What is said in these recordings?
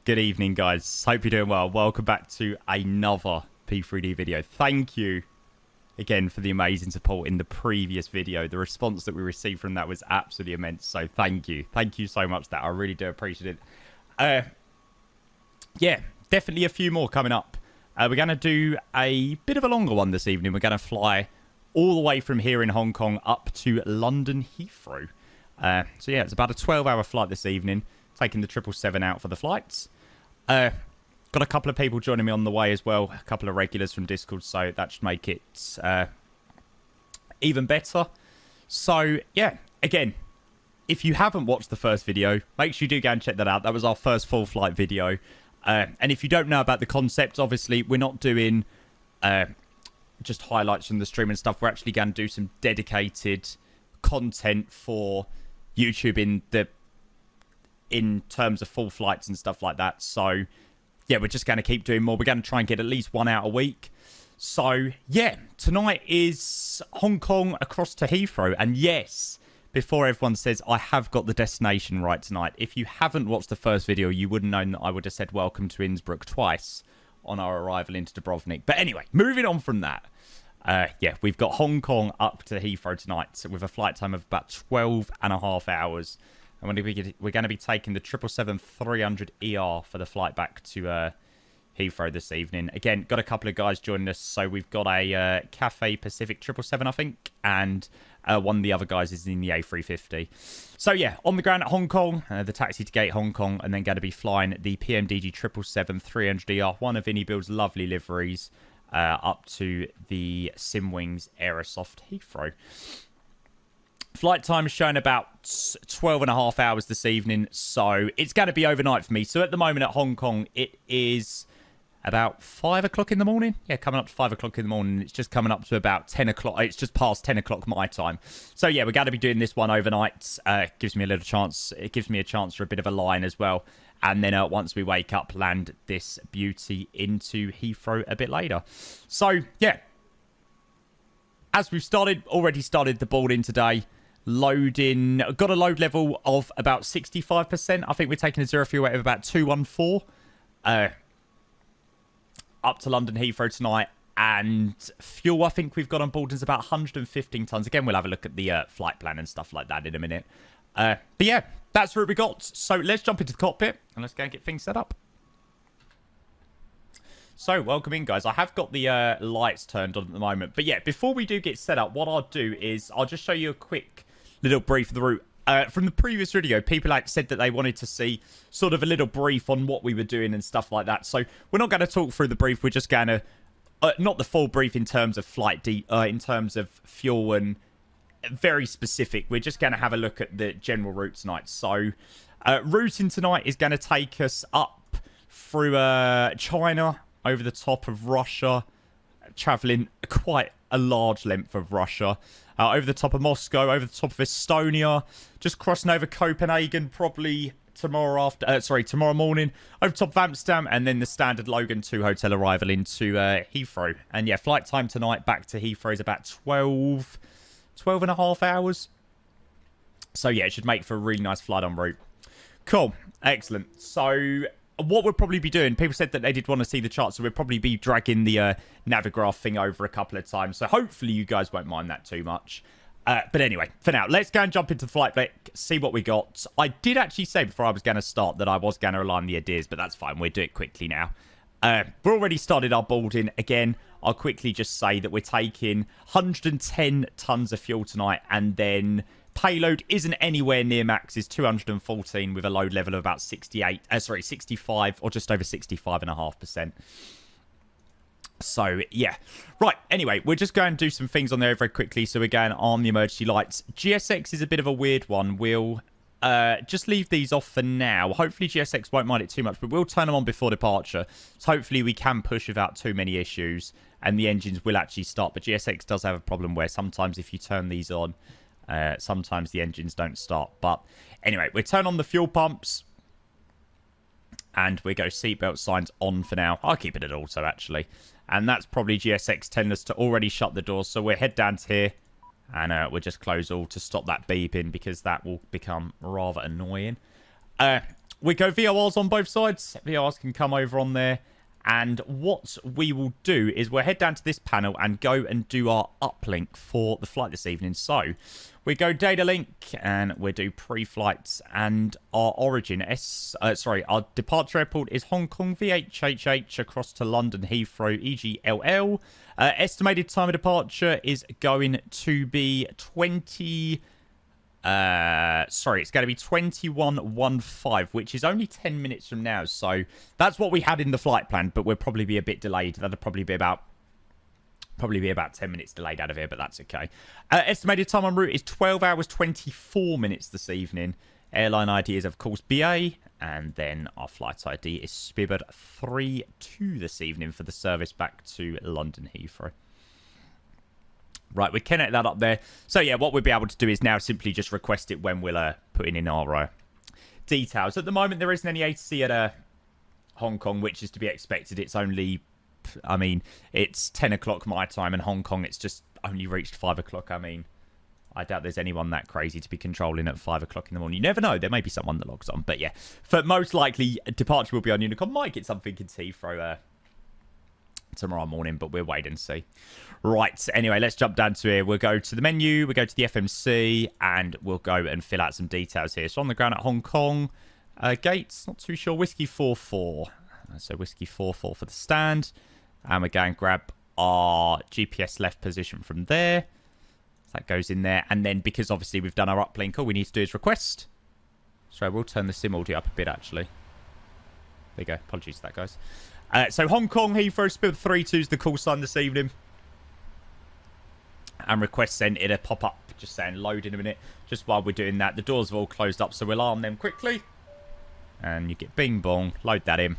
Good evening, guys. Hope you're doing well. Welcome back to another P3D video. Thank you again for the amazing support in the previous video. The response that we received from that was absolutely immense. So thank you. Thank you so much for that. I really do appreciate it. Yeah, definitely a few more coming up. We're going to do a bit of a longer one this evening. We're going to fly all the way from here in Hong Kong up to London Heathrow. So yeah, it's about a 12-hour flight this evening. Taking the 777 out for the flights. Got a couple of people joining me on the way as well. A couple of regulars from Discord, so that should make it even better. So yeah, again, if you haven't watched the first video, make sure you do go and check that out. That was our first full flight video. And if you don't know about the concept, obviously we're not doing just highlights from the stream and stuff. We're actually going to do some dedicated content for YouTube in terms of full flights and stuff like that. So yeah, we're just going to keep doing more. We're going to try and get at least one out a week. So yeah, tonight is Hong Kong across to Heathrow. And yes, before everyone says, I have got the destination right tonight. If you haven't watched the first video, you would have known that I would have said welcome to Innsbruck twice on our arrival into Dubrovnik. But anyway, moving on from that. Yeah, we've got Hong Kong up to Heathrow tonight with a flight time of about 12 and a half hours. And we're going to be taking the 777-300ER for the flight back to Heathrow this evening. Again, got a couple of guys joining us. So we've got a Cathay Pacific 777, I think. And one of the other guys is in the A350. So yeah, on the ground at Hong Kong, the taxi to gate Hong Kong. And then going to be flying the PMDG 777-300ER, one of Inniebuild's lovely liveries, up to the Simwings Aerosoft Heathrow. Flight time is showing about 12 and a half hours this evening, so it's going to be overnight for me. So at the moment at Hong Kong, it is about 5 o'clock in the morning. Yeah, coming up to 5 o'clock in the morning. It's just coming up to about 10 o'clock. It's just past 10 o'clock my time. So yeah, we're going to be doing this one overnight. Gives me a little chance. It gives me a chance for a bit of a line as well. And then once we wake up, land this beauty into Heathrow a bit later. So yeah, as we've already started the boarding today. Loading, got a load level of about 65%. I think we're taking a zero fuel rate of about 214. Up to London Heathrow tonight. And fuel, I think we've got on board is about 115 tons. Again, we'll have a look at the flight plan and stuff like that in a minute. But yeah, that's what we got. So let's jump into the cockpit and let's go and get things set up. So, welcome in, guys. I have got the lights turned on at the moment. But yeah, before we do get set up, what I'll do is I'll just show you a quick little brief of the route. From the previous video, people said that they wanted to see sort of a little brief on what we were doing and stuff like that. So, we're not going to talk through the brief. We're just going to... not the full brief in terms of in terms of fuel and very specific. We're just going to have a look at the general route tonight. So, routing tonight is going to take us up through China, over the top of Russia, travelling quite a large length of Russia, over the top of Moscow, over the top of Estonia, just crossing over Copenhagen probably tomorrow morning, over top of Amsterdam, and then the standard Logan 2 hotel arrival into Heathrow. And yeah, flight time tonight back to Heathrow is about 12 and a half hours. So yeah, it should make for a really nice flight en route. Cool, excellent. So what we'll probably be doing, people said that they did want to see the chart, so we'll probably be dragging the Navigraph thing over a couple of times. So hopefully you guys won't mind that too much. But anyway, for now, let's go and jump into the flight deck, see what we got. I did actually say before I was going to start that I was going to align the ideas, but that's fine. We'll do it quickly now. We've already started our boarding. Again, I'll quickly just say that we're taking 110 tons of fuel tonight, and then payload isn't anywhere near max, is 214 with a load level of about 65 or just over 65.5%. So yeah, right, anyway, we're just going to do some things on there very quickly. So we're going on the emergency lights. GSX is a bit of a weird one. We'll just leave these off for now. Hopefully GSX won't mind it too much, but we'll turn them on before departure, so hopefully we can push without too many issues and the engines will actually start. But GSX does have a problem where sometimes if you turn these on, sometimes the engines don't start. But anyway, we turn on the fuel pumps and we go seatbelt signs on for now. I'll keep it at auto actually, and that's probably GSX telling us to already shut the doors. So we'll head down to here and we'll just close all to stop that beeping, because that will become rather annoying. we go VORs on both sides. VORs can come over on there. And what we will do is we'll head down to this panel and go and do our uplink for the flight this evening. So we go data link and we do pre-flights, and our origin, our departure airport is Hong Kong VHHH across to London Heathrow EGLL. Estimated time of departure is going to be it's going to be 21:15, which is only 10 minutes from now. So that's what we had in the flight plan, but we'll probably be a bit delayed. That'll probably be about 10 minutes delayed out of here, but that's okay. Estimated time en route is 12 hours 24 minutes this evening. Airline ID is, of course, BA, and then our flight ID is VATSIM this evening for the service back to London Heathrow. Right, we connect that up there. So, yeah, what we'll be able to do is now simply just request it when we're putting in our details. At the moment, there isn't any ATC at Hong Kong, which is to be expected. It's only, I mean, it's 10 o'clock my time, and Hong Kong, it's just only reached 5 o'clock. I mean, I doubt there's anyone that crazy to be controlling at 5 o'clock in the morning. You never know. There may be someone that logs on. But, yeah, for most likely, departure will be on Unicom. Might get something in Heathrow tomorrow morning, but we'll wait and see. Right, anyway, let's jump down to here. We'll go to the menu, we'll go to the FMC, and we'll go and fill out some details here. So on the ground at Hong Kong, gates, not too sure, Whiskey 44. So Whiskey 44 for the stand. And we're going to grab our GPS left position from there. So that goes in there. And then because obviously we've done our uplink, all we need to do is request. Sorry, we'll turn the sim audio up a bit, actually. There you go. Apologies for that, guys. So Hong Kong, Heathrow, BAW32 is the call sign this evening. And request sent, it'll pop up just saying load in a minute. Just while we're doing that, the doors have all closed up, so we'll arm them quickly. And you get bing bong, load that in.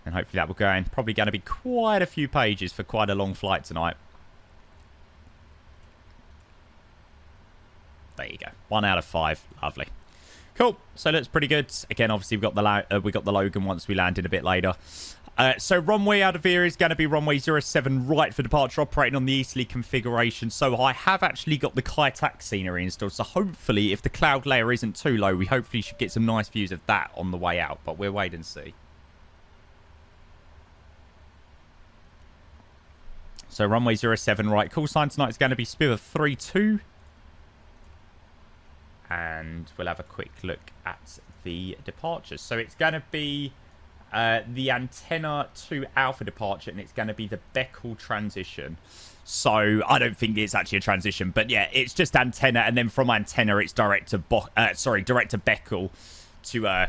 And hopefully that will go in. Probably going to be quite a few pages for quite a long flight tonight. There you go. 1 out of 5. Lovely. Cool. So that's pretty good. Again, obviously we got the Logan once we landed a bit later. So runway out of here is going to be runway 07 right for departure, operating on the easterly configuration. So I have actually got the Kai-Tak scenery installed. So hopefully, if the cloud layer isn't too low, we hopefully should get some nice views of that on the way out. But we'll wait and see. So runway 07 right. Call sign tonight is going to be BAW32. And we'll have a quick look at the departures. So it's going to be the antenna to alpha departure, and it's going to be the Beckel transition. So I don't think it's actually a transition, but yeah, it's just antenna, and then from antenna it's direct to Beckel to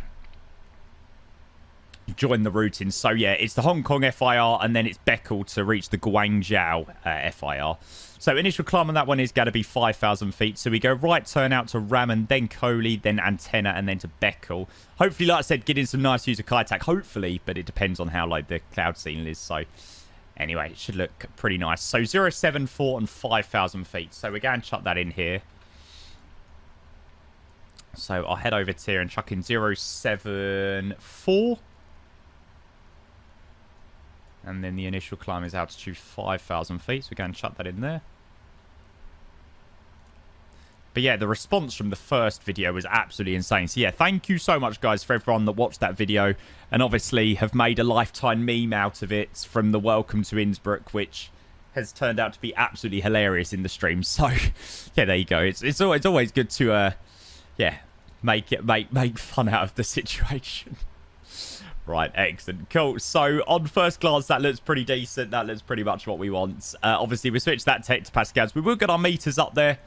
join the routing. So yeah, it's the Hong Kong FIR, and then it's Beckel to reach the Guangzhou FIR. So initial climb on that one is going to be 5,000 feet. So we go right turn out to Raman, then Coley, then antenna, and then to Beckel. Hopefully, like I said, getting some nice views of Kai-Tak. Hopefully, but it depends on how like the cloud scene is. So anyway, it should look pretty nice. So 07, 4, and 5,000 feet. So we're going to chuck that in here. So I'll head over to here and chuck in 07, 4. And then the initial climb is altitude 5,000 feet. So we're going to chuck that in there. But yeah, the response from the first video was absolutely insane. So yeah, thank you so much, guys, for everyone that watched that video. And obviously have made a lifetime meme out of it from the Welcome to Innsbruck, which has turned out to be absolutely hilarious in the stream. So yeah, there you go. It's always good to, yeah, make fun out of the situation. Right, excellent. Cool. So, on first glance, that looks pretty decent. That looks pretty much what we want. Obviously, we switched that to hectopascals. We will get our meters up there,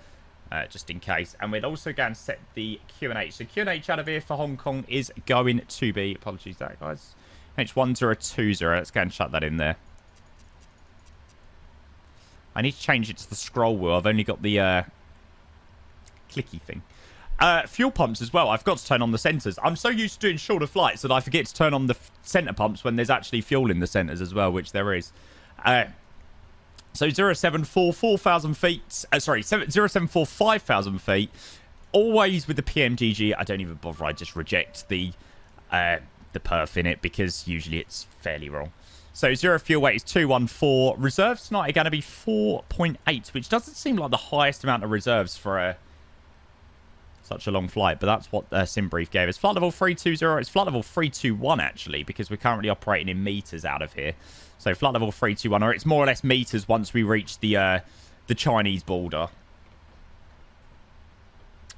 just in case. And we'd also go and set the QNH. So, QNH out of here for Hong Kong is going to be... Apologies for that, guys. H1020. Let's go and shut that in there. I need to change it to the scroll wheel. I've only got the clicky thing. Fuel pumps as well. I've got to turn on the centers. I'm so used to doing shorter flights that I forget to turn on the center pumps when there's actually fuel in the centers as well, which there is. So 074, 4,000 feet. Sorry, 074, 5,000 feet. Always with the PMDG. I don't even bother. I just reject the perf in it because usually it's fairly wrong. So 0 fuel weight is 214. Reserves tonight are going to be 4.8, which doesn't seem like the highest amount of reserves for a Such a long flight, but that's what SimBrief gave us. Flight level 320. It's flight level 321, actually, because we're currently operating in meters out of here. So flight level 321, or it's more or less meters once we reach the Chinese border.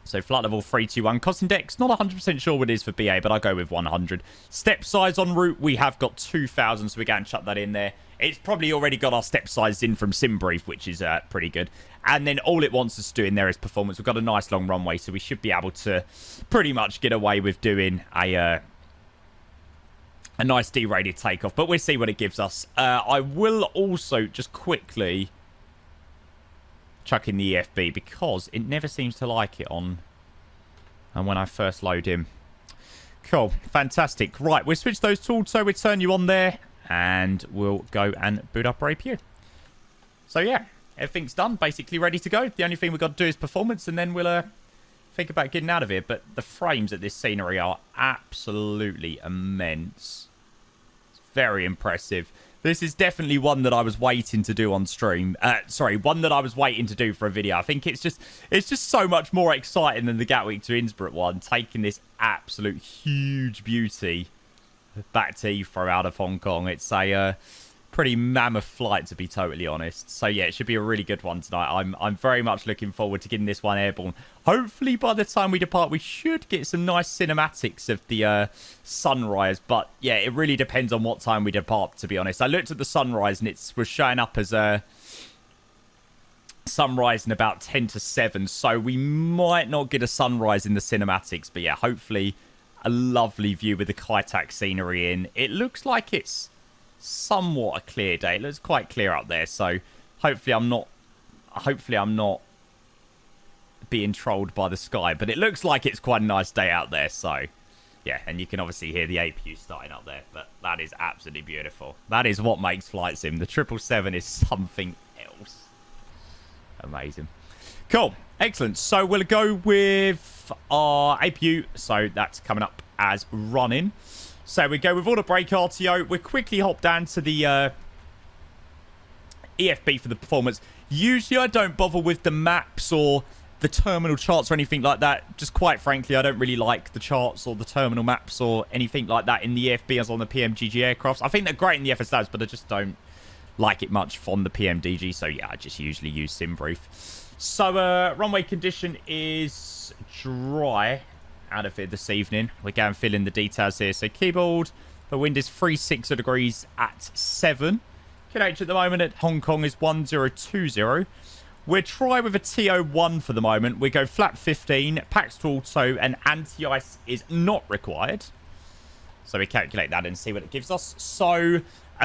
So flight level 321. Cost index, not 100% sure what it is for BA, but I'll go with 100. Step size en route, we have got 2,000, so we're going to chuck that in there. It's probably already got our step size in from SimBrief, which is pretty good. And then all it wants us to do in there is performance. We've got a nice long runway, so we should be able to pretty much get away with doing a nice derated takeoff. But we'll see what it gives us. I will also just quickly chuck in the EFB because it never seems to like it on and when I first load him. Cool. Fantastic. Right, we'll switch those tools, so we'll turn you on there. And we'll go and boot up our APU. So, yeah. Everything's done. Basically ready to go. The only thing we've got to do is performance. And then we'll think about getting out of here. But the frames at this scenery are absolutely immense. It's very impressive. This is definitely one that I was waiting to do on stream. Sorry, one that I was waiting to do for a video. I think it's just so much more exciting than the Gatwick to Innsbruck one. Taking this absolute huge beauty back to Heathrow out of Hong Kong. It's a pretty mammoth flight, to be totally honest. So yeah, it should be a really good one tonight. I'm very much looking forward to getting this one airborne. Hopefully by the time we depart, we should get some nice cinematics of the sunrise. But yeah, it really depends on what time we depart, to be honest. I looked at the sunrise and it was showing up as a sunrise in about 10 to 7. So we might not get a sunrise in the cinematics. But yeah, hopefully a lovely view with the Kai Tak scenery in. It looks like it's somewhat a clear day. It looks quite clear up there, so hopefully I'm not being trolled by the sky, but it looks like it's quite a nice day out there. So yeah, and you can obviously hear the APU starting up there, but that is absolutely beautiful. That is what makes flight sim. The 777 is something else. Amazing. Cool. Excellent. So we'll go with our APU. So that's coming up as running. So we go with all the brake RTO. We'll quickly hop down to the EFB for the performance. Usually I don't bother with the maps or the terminal charts or anything like that. Just quite frankly, I don't really like the charts or the terminal maps or anything like that in the EFB as on the PMDG aircrafts. I think they're great in the FSLs, but I just don't like it much from the PMDG. So yeah, I just usually use SimBrief. So runway condition is dry out of here this evening. We're going to fill in the details here. So keyboard, the wind is 36 degrees at 7. QH at the moment at Hong Kong is 1020. We'll try with a TO1 for the moment. We go flat 15, pax to auto, and anti-ice is not required. So we calculate that and see what it gives us. So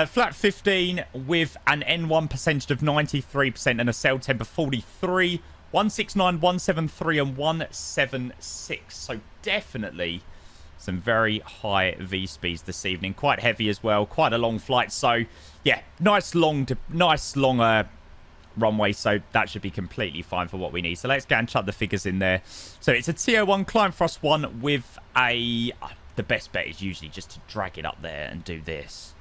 flat 15 with an N1 percentage of 93% and a sail temp of 43, 169, 173 and 176. So definitely some very high V speeds this evening. Quite heavy as well. Quite a long flight. So yeah, nice long runway. So that should be completely fine for what we need. So let's go and chuck the figures in there. So it's a TO1 climb thrust 1 with a... the best bet is usually just to drag it up there and do this.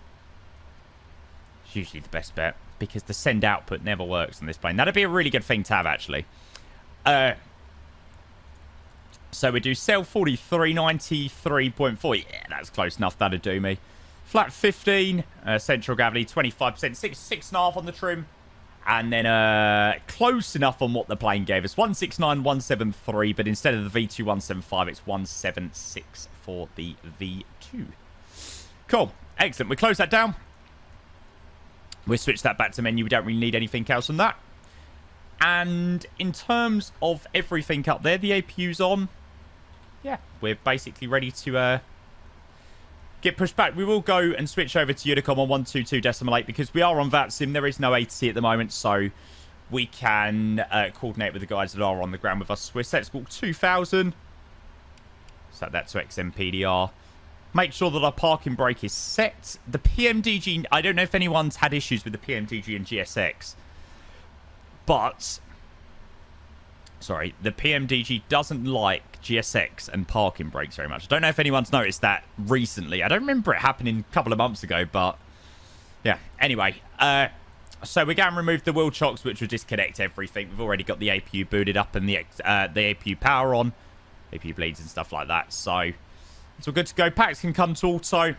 It's usually the best bet because the send output never works on this plane. That'd be a really good thing to have, actually. So we do cell 43, 93.4. Yeah, that's close enough. That'd do me. Flat 15, central gravity 25%, 6.5 on the trim. And then close enough on what the plane gave us. 169, 173, but instead of the V2 175, it's 176 for the V2. Cool. Excellent. We close that down. We'll switch that back to menu. We don't really need anything else on that. And in terms of everything up there, the APU's on. Yeah, we're basically ready to get pushed back. We will go and switch over to Unicom on 122.8 because we are on VATSIM. There is no ATC at the moment, so we can coordinate with the guys that are on the ground with us. We're set to squawk 2000. Set that to XMPDR. Make sure that our parking brake is set. The PMDG, I don't know if anyone's had issues with the PMDG and GSX, but sorry, the PMDG doesn't like GSX and parking brakes very much. I don't know if anyone's noticed that recently. I don't remember it happening a couple of months ago, but yeah. Anyway, so we're going to remove the wheel chocks, which will disconnect everything. We've already got the APU booted up and the APU power on. APU bleeds and stuff like that. So it's all good to go. Packs can come to auto.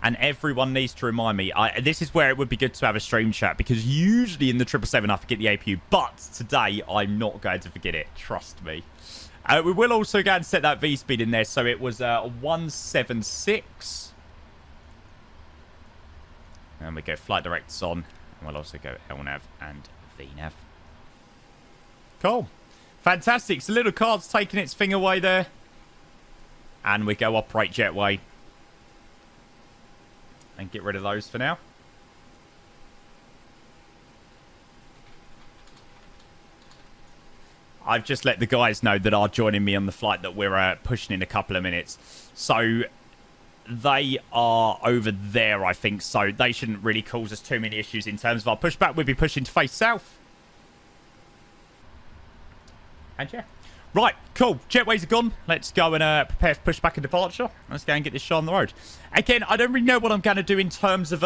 And everyone needs to remind me. This is where it would be good to have a stream chat, because usually in the 777 I forget the APU. But today I'm not going to forget it. Trust me. We will also go and set that V-speed in there. So it was 176. And we go flight directors on. And we'll also go LNAV and VNAV. Cool. Fantastic. So little card's taking its thing away there. And we go operate jetway. And get rid of those for now. I've just let the guys know that are joining me on the flight that we're pushing in a couple of minutes. So they are over there, I think. So they shouldn't really cause us too many issues in terms of our pushback. We'll be pushing to face south. And yeah. Right, cool. Jetways are gone. Let's go and prepare for pushback and departure. Let's go and get this show on the road. Again, I don't really know what I'm going to do in terms of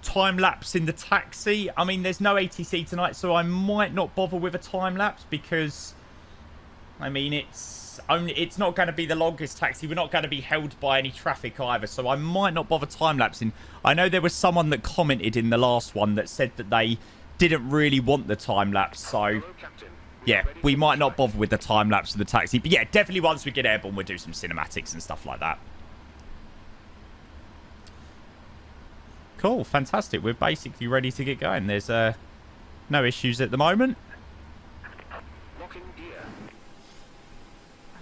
time-lapse in the taxi. I mean, there's no ATC tonight, so I might not bother with a time-lapse because, I mean, it's not going to be the longest taxi. We're not going to be held by any traffic either, so I might not bother time-lapsing. I know there was someone that commented in the last one that said that they didn't really want the time-lapse, so yeah, we might not bother with the time-lapse of the taxi. But yeah, definitely once we get airborne, we'll do some cinematics and stuff like that. Cool, fantastic. We're basically ready to get going. There's no issues at the moment.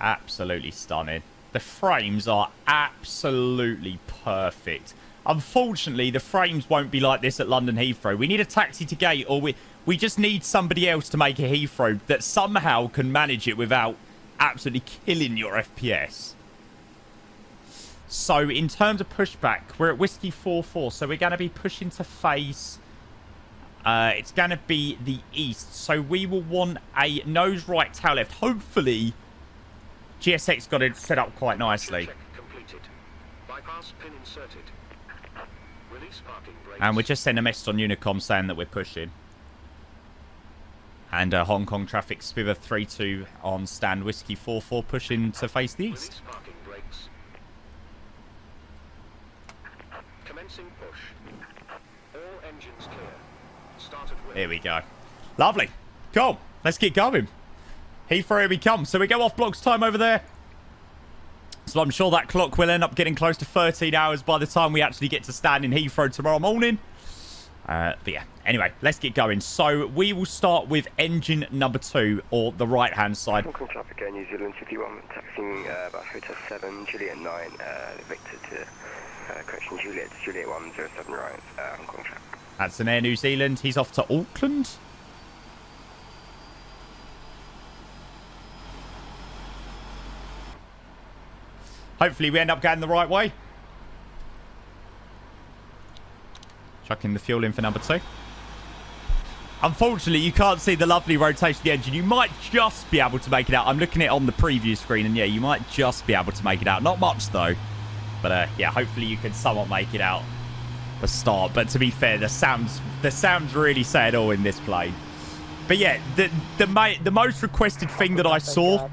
Absolutely stunning. The frames are absolutely perfect. Unfortunately, the frames won't be like this at London Heathrow. We need a taxi to gate, or we just need somebody else to make a Heathrow that somehow can manage it without absolutely killing your FPS. So, in terms of pushback, we're at Whiskey 44, so we're going to be pushing to face... it's going to be the east, so we will want a nose right, tail left. Hopefully, GSX got it set up quite nicely. And we just sent a message on Unicom saying that we're pushing. And Hong Kong traffic, BAW32 on stand, Whiskey 44 pushing to face the east. Here we go. Lovely. Cool. Let's get going. Heathrow, here we come. So we go off blocks time over there. So I'm sure that clock will end up getting close to 13 hours by the time we actually get to stand in Heathrow tomorrow morning. But yeah, anyway, let's get going. So we will start with engine number 2, or the right-hand side. Hong Kong traffic, New Zealand 51, taxiing about Hotel 7, Juliet 9, Victor to, correction, Juliet 107 right, Hong Kong traffic. That's an Air New Zealand. He's off to Auckland. Hopefully we end up going the right way. Chucking the fuel in for number 2. Unfortunately, you can't see the lovely rotation of the engine. You might just be able to make it out. I'm looking at it on the preview screen, and yeah, you might just be able to make it out. Not much, though. But yeah, hopefully you can somewhat make it out the start. But to be fair, the sounds really say it all in this plane. But yeah, the most requested thing that I saw,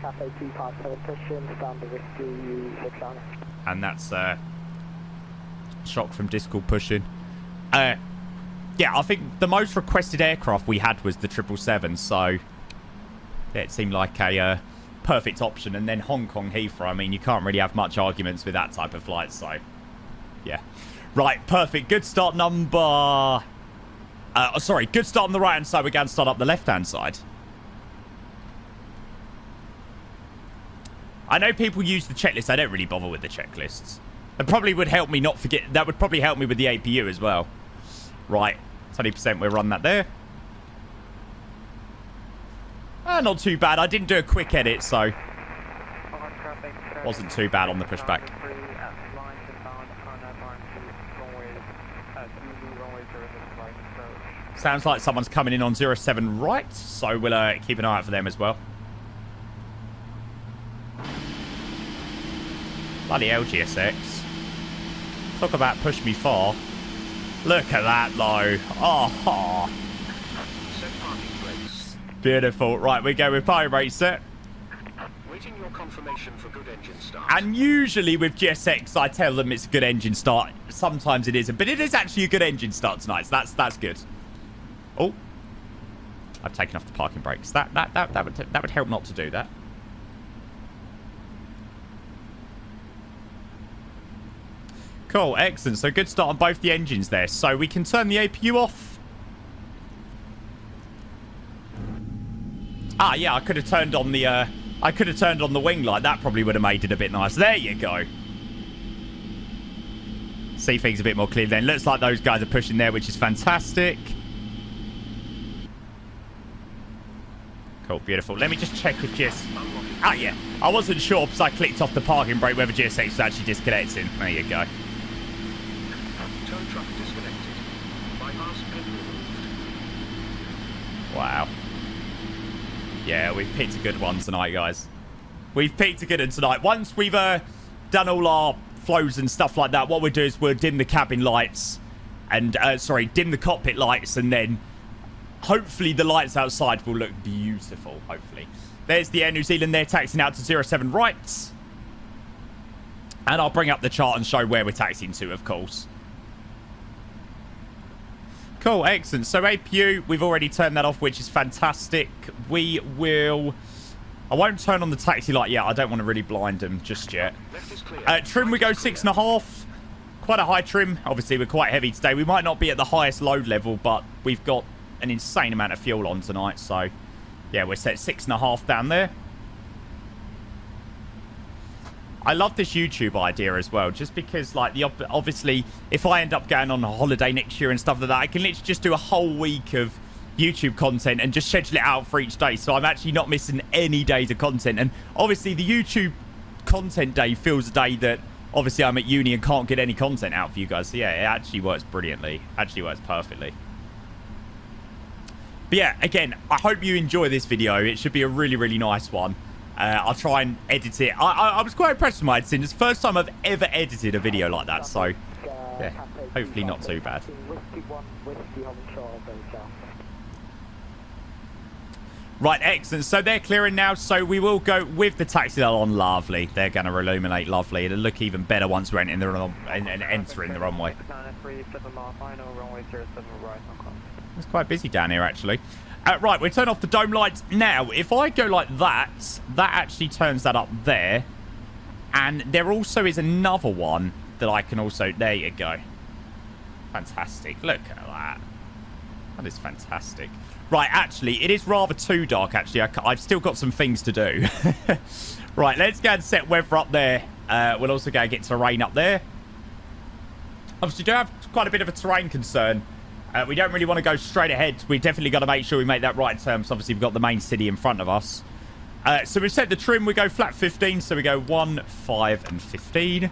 and that's shock from Discord pushing. Yeah, I think the most requested aircraft we had was the 777, so yeah, it seemed like a perfect option. And then Hong Kong Heathrow, I mean, you can't really have much arguments with that type of flight, so yeah. Right, perfect. Good start number... sorry, good start on the right-hand side. We're going to start up the left-hand side. I know people use the checklist. I don't really bother with the checklists. It probably would help me not forget. That would probably help me with the APU as well. Right, 20%. We'll run that there. Not too bad. I didn't do a quick edit, so wasn't too bad on the pushback. Sounds like someone's coming in on 07 right, so we'll keep an eye out for them as well. Bloody LGSX. Talk about push me far. Look at that, though. Oh, beautiful. Right, we go with parking brake set. Awaiting your confirmation for good engine start. And usually with GSX, I tell them it's a good engine start. Sometimes it isn't, but it is actually a good engine start tonight, so that's good. Oh, I've taken off the parking brakes. That would help not to do that. Cool, excellent. So good start on both the engines there. So we can turn the APU off. Ah, yeah, I could have turned on the wing light. That probably would have made it a bit nice. There you go. See things a bit more clear then. Looks like those guys are pushing there, which is fantastic. Cool, beautiful. Let me just check if GS... Ah, yeah. I wasn't sure because I clicked off the parking brake whether GSX was actually disconnecting. There you go. Tow truck disconnected. Bypass pin removed. Wow. Yeah, we've picked a good one tonight, guys. We've picked a good one tonight. Once we've done all our flows and stuff like that, what we'll do is we'll dim the cabin lights and, dim the cockpit lights, and then hopefully the lights outside will look beautiful, hopefully. There's the Air New Zealand there, taxiing out to 07 right. And I'll bring up the chart and show where we're taxiing to, of course. Cool, excellent. So APU, we've already turned that off, which is fantastic. We will... I won't turn on the taxi light yet. I don't want to really blind them just yet. Trim, we go 6.5. Quite a high trim. Obviously, we're quite heavy today. We might not be at the highest load level, but we've got an insane amount of fuel on tonight. So, yeah, we're set 6.5 down there. I love this YouTube idea as well, just because, like, obviously, if I end up going on a holiday next year and stuff like that, I can literally just do a whole week of YouTube content and just schedule it out for each day. So I'm actually not missing any days of content. And obviously, the YouTube content day feels a day that, obviously, I'm at uni and can't get any content out for you guys. So, yeah, it actually works brilliantly. Actually works perfectly. But, yeah, again, I hope you enjoy this video. It should be a really, really nice one. I'll try and edit it. I was quite impressed with my editing. It's the first time I've ever edited a video like that. So, yeah, hopefully not too bad. Right, excellent. So they're clearing now. So we will go with the taxi on. Lovely. They're going to illuminate lovely. It'll look even better once we're entering the runway. It's quite busy down here, actually. Right, we turn off the dome lights. Now, if I go like that, that actually turns that up there. And there also is another one that I can also... There you go. Fantastic. Look at that. That is fantastic. Right, actually, it is rather too dark, actually. I've still got some things to do. Right, let's go and set weather up there. We'll also go and get terrain up there. Obviously, do have quite a bit of a terrain concern. We don't really want to go straight ahead. We definitely got to make sure we make that right turn. So obviously, we've got the main city in front of us. So we've set the trim. We go flat 15. So we go 1, 5, and 15.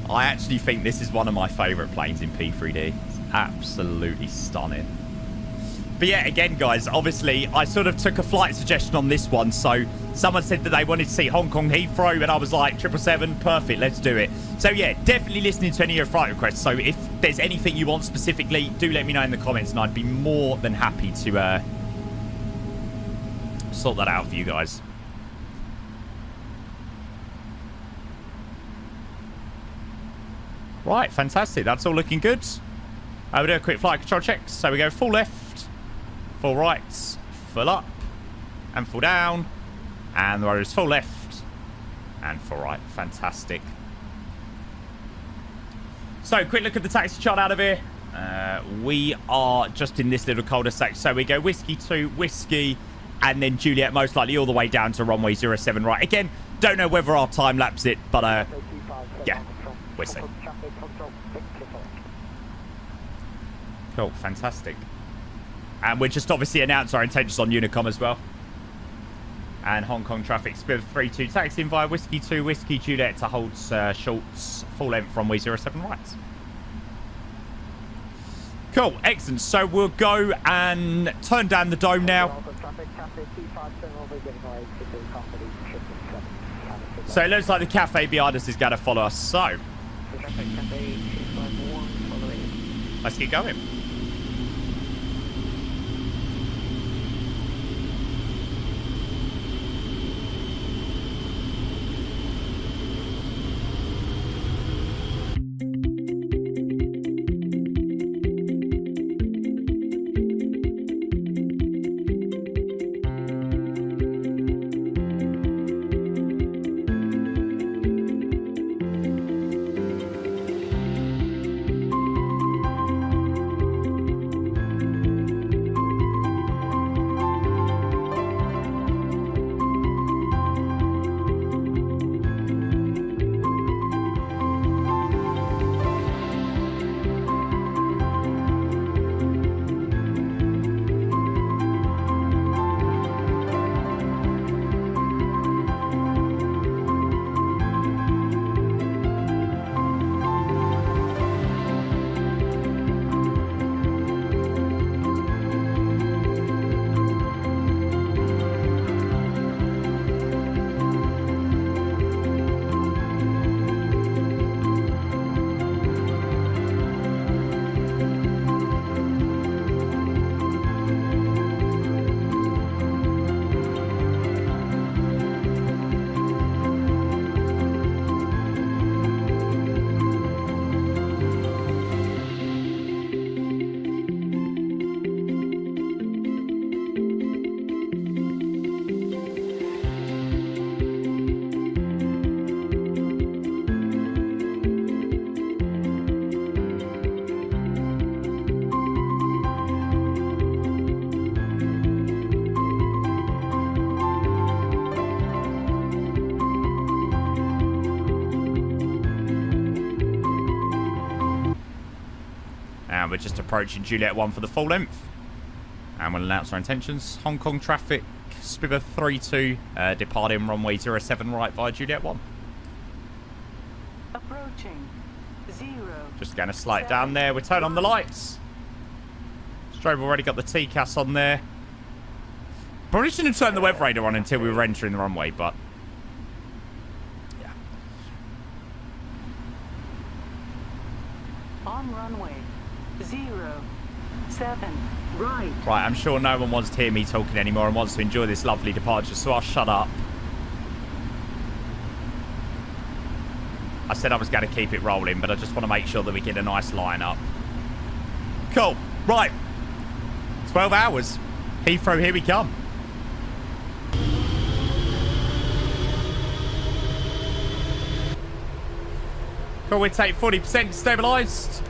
I actually think this is one of my favourite planes in P3D. It's absolutely stunning. But yeah, again, guys, obviously, I sort of took a flight suggestion on this one. So someone said that they wanted to see Hong Kong Heathrow, and I was like, 777, perfect, let's do it. So yeah, definitely listening to any of your flight requests. So if there's anything you want specifically, do let me know in the comments, and I'd be more than happy to sort that out for you guys. Right, fantastic. That's all looking good. We'll do a quick flight control check. So we go full left, full right, full up, and full down. And the road is full left and full right. Fantastic. So, quick look at the taxi chart out of here. We are just in this little cul-de-sac. So we go Whiskey 2, Whiskey, and then Juliet, most likely all the way down to runway 07 right. Again, don't know whether I'll time-lapse it, but yeah, we'll see. Cool, fantastic. And we'll just obviously announce our intentions on Unicom as well. And Hong Kong traffic, SPIV32 taxiing via Whiskey 2, Whiskey Juliet to hold shorts, full length runway 07 right. Cool, excellent. So we'll go and turn down the dome now. So it looks like the cafe behind us is going to follow us. So let's get going. we're just approaching Juliet 1 for the full length. And we'll announce our intentions. Hong Kong traffic, STBF 32, departing runway 07 right via Juliet 1. Approaching 0. Just going to slide down there. We'll turn on the lights. Strobe already got the TCAS on there. Probably shouldn't have turned the weather radar on until we were entering the runway, but... yeah. On runway 07 right. Right, I'm sure no one wants to hear me talking anymore and wants to enjoy this lovely departure, so I'll shut up. I said I was going to keep it rolling, but I just want to make sure that we get a nice line-up. Cool. Right. 12 hours. Heathrow, here we come. Cool, we take 40% stabilised.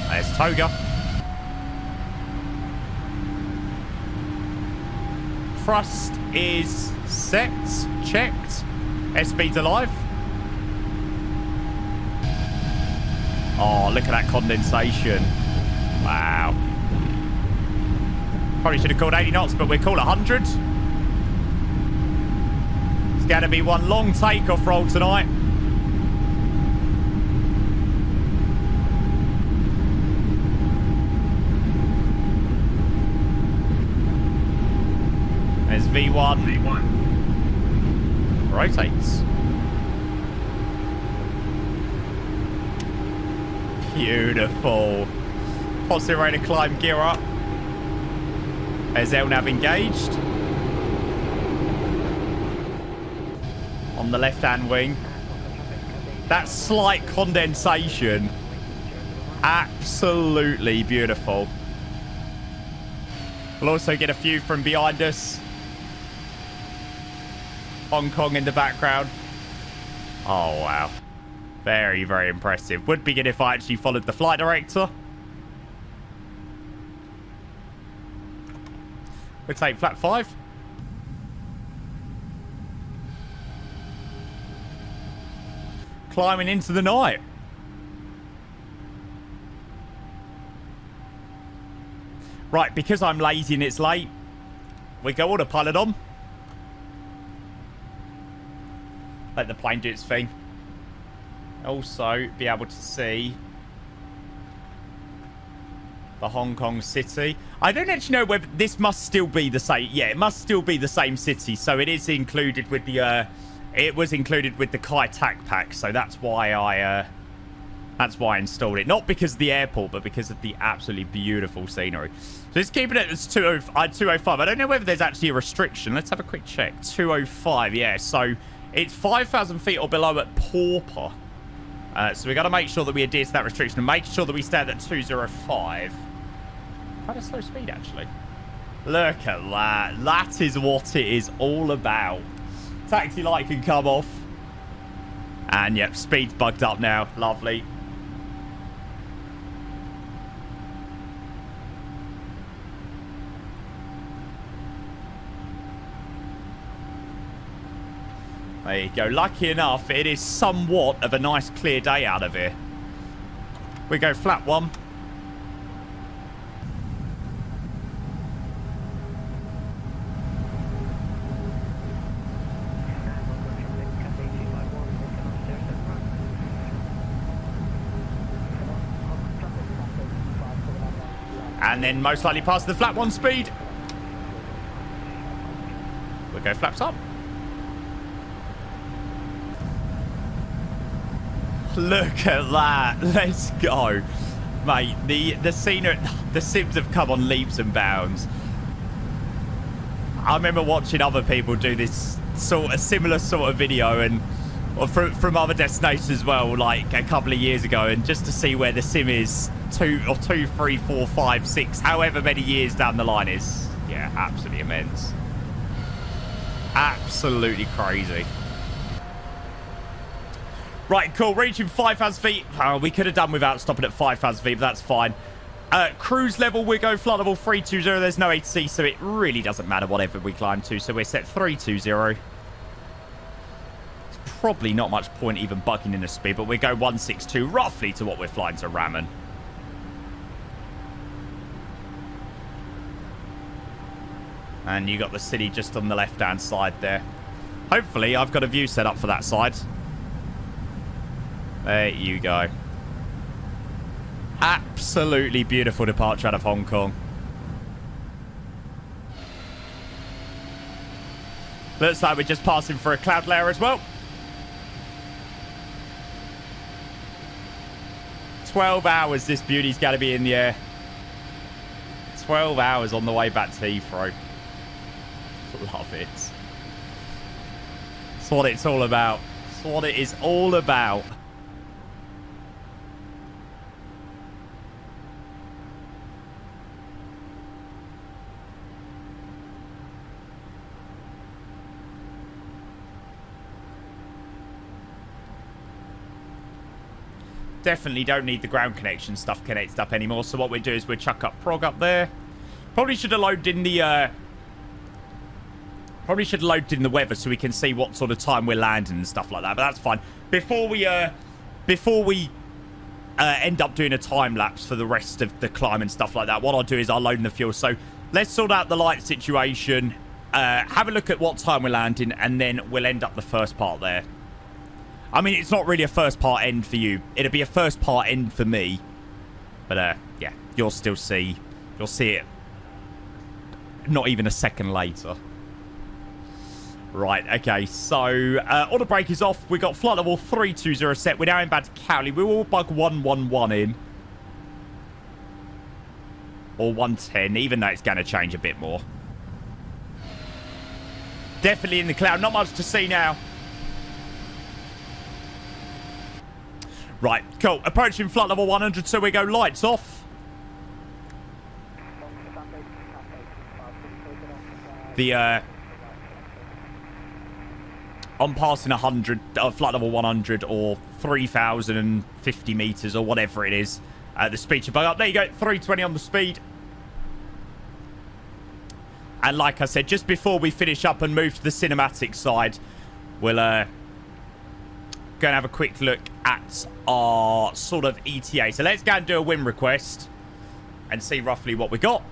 There's Toga. Thrust is set, checked. S-speed's alive. Oh, look at that condensation. Wow. Probably should have called 80 knots, but we're called 100. It's going to be one long takeoff roll tonight. There's V1. Rotates. Beautiful. Positive rate of climb, gear up. There's LNAV engaged. On the left-hand wing. That slight condensation. Absolutely beautiful. We'll also get a few from behind us. Hong Kong in the background. Oh, wow. Very, very impressive. Would be good if I actually followed the flight director. We'll take flat 5. Climbing into the night. Right, because I'm lazy and it's late, we go autopilot on. Let the plane do its thing. Also, be able to see the Hong Kong city. I don't actually know whether this must still be the same. Yeah, it must still be the same city. So it is included with the. It was included with the Kai Tak pack. So that's why I. That's why I installed it. Not because of the airport, but because of the absolutely beautiful scenery. So let's keep it at 205. I don't know whether there's actually a restriction. Let's have a quick check. 205. Yeah. So it's 5,000 feet or below at Pauper. So we got to make sure that we adhere to that restriction and make sure that we stand at 205. Quite a slow speed, actually. Look at that. That is what it is all about. Taxi light can come off. And, yep, speed's bugged up now. Lovely. There you go. Lucky enough, it is somewhat of a nice clear day out of here. We go flat 1. And then most likely past the flat 1 speed. We'll go flaps up. Look at that. Let's go. Mate, the scenery, the sims have come on leaps and bounds. I remember watching other people do this similar sort of video and or from other destinations as well, like a couple of years ago, and just to see where the sim is 2, 3, 4, 5, 6, however many years down the line is, yeah, absolutely immense. Absolutely crazy. Right, cool. Reaching 5,000 feet. Oh, we could have done without stopping at 5,000 feet, but that's fine. Cruise level, we go flight level 320. There's no ATC, so it really doesn't matter whatever we climb to. So we're set 320. It's probably not much point even bucking in the speed, but we go 162 roughly to what we're flying to Raman. And you got the city just on the left-hand side there. Hopefully, I've got a view set up for that side. There you go. Absolutely beautiful departure out of Hong Kong. Looks like we're just passing for a cloud layer as well. 12 hours this beauty's got to be in the air. 12 hours on the way back to Heathrow. Love it. That's what it's all about. That's what it is all about. Definitely don't need the ground connection stuff connected up anymore. So what we do is we chuck up prog up there. Probably should have loaded in the weather so we can see what sort of time we're landing and stuff like that. But that's fine. Before we end up doing a time lapse for the rest of the climb and stuff like that, what I'll do is I'll load in the fuel. So let's sort out the light situation. Have a look at what time we're landing, and then we'll end up the first part there. I mean, it's not really a first part end for you. It'll be a first part end for me. But, yeah, you'll still see. You'll see it not even a second later. Right, okay. So, order brake is off. We got flight level 320 set. We're now inbound to Cowley. We will bug 111 in. Or 110, even though it's going to change a bit more. Definitely in the cloud. Not much to see now. Right, cool. Approaching flight level 100, so we go lights off. I'm passing 100, flight level 100 or 3,050 meters or whatever it is. The speed should bug up. There you go, 320 on the speed. And like I said, just before we finish up and move to the cinematic side, we'll go and have a quick look at our sort of ETA. So let's go and do a win request and see roughly what we got.